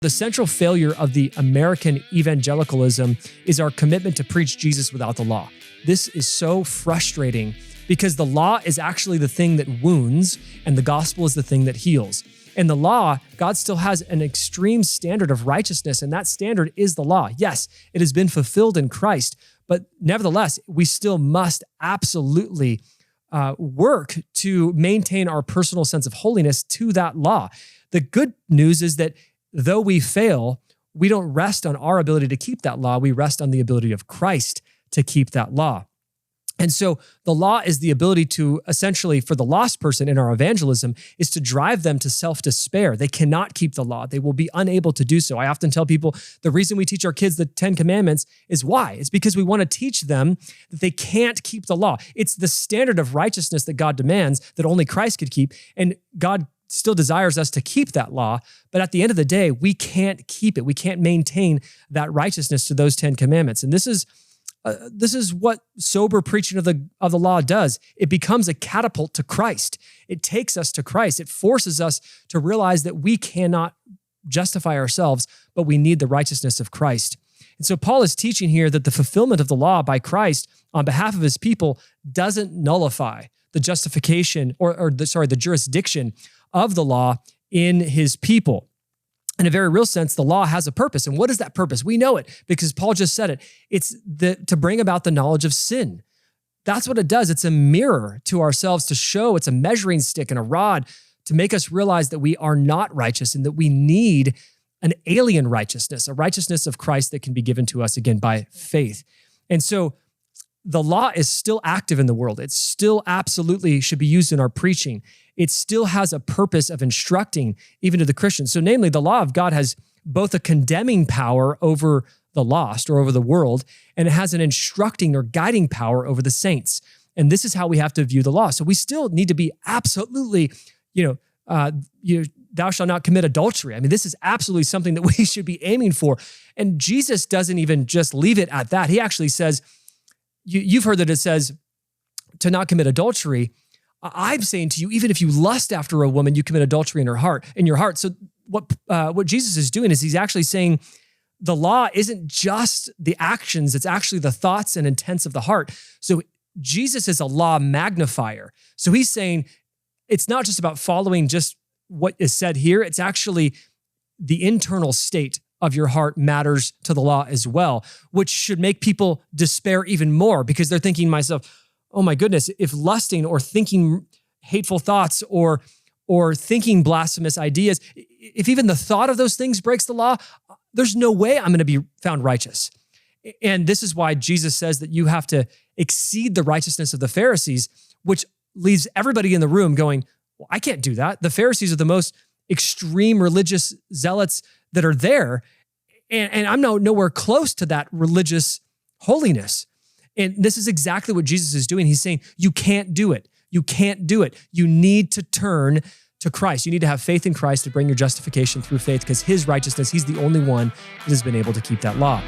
The central failure of the American evangelicalism is our commitment to preach Jesus without the law. This is so frustrating because the law is actually the thing that wounds and the gospel is the thing that heals. And the law, God still has an extreme standard of righteousness, and that standard is the law. Yes, it has been fulfilled in Christ, but nevertheless, we still must absolutely work to maintain our personal sense of holiness to that law. The good news is that though we fail, we don't rest on our ability to keep that law. We rest on the ability of Christ to keep that law. And so the law is the ability to essentially, for the lost person in our evangelism, is to drive them to self-despair. They cannot keep the law. They will be unable to do so. I often tell people the reason we teach our kids the 10 Commandments is why? It's because we want to teach them that they can't keep the law. It's the standard of righteousness that God demands that only Christ could keep. And God still desires us to keep that law, but at the end of the day, we can't keep it. We can't maintain that righteousness to those 10 commandments. And this is what sober preaching of the law does. It becomes a catapult to Christ. It takes us to Christ. It forces us to realize that we cannot justify ourselves, but we need the righteousness of Christ. And so Paul is teaching here that the fulfillment of the law by Christ on behalf of his people doesn't nullify the justification the jurisdiction of the law in his people. In a very real sense, the law has a purpose. And what is that purpose? We know it because Paul just said it. It's to bring about the knowledge of sin. That's what it does. It's a mirror to ourselves to show. It's a measuring stick and a rod to make us realize that we are not righteous and that we need an alien righteousness, a righteousness of Christ that can be given to us again by faith. And so the law is still active in the world. It still absolutely should be used in our preaching. It still has a purpose of instructing even to the Christians. So namely, the law of God has both a condemning power over the lost or over the world, and it has an instructing or guiding power over the saints. And this is how we have to view the law. So we still need to be absolutely, thou shalt not commit adultery. I mean, this is absolutely something that we should be aiming for. And Jesus doesn't even just leave it at that. He actually says, you've heard that it says to not commit adultery. I'm saying to you, even if you lust after a woman, you commit adultery in your heart. So what Jesus is doing is he's actually saying the law isn't just the actions, it's actually the thoughts and intents of the heart. So Jesus is a law magnifier. So he's saying it's not just about following just what is said here, it's actually the internal state of your heart matters to the law as well, which should make people despair even more because they're thinking to myself, oh my goodness, if lusting or thinking hateful thoughts or thinking blasphemous ideas, if even the thought of those things breaks the law, there's no way I'm going to be found righteous. And this is why Jesus says that you have to exceed the righteousness of the Pharisees, which leaves everybody in the room going, well, I can't do that. The Pharisees are the most extreme religious zealots that are there, and I'm nowhere close to that religious holiness. And this is exactly what Jesus is doing. He's saying, you can't do it. You can't do it. You need to turn to Christ. You need to have faith in Christ to bring your justification through faith because his righteousness, he's the only one that has been able to keep that law.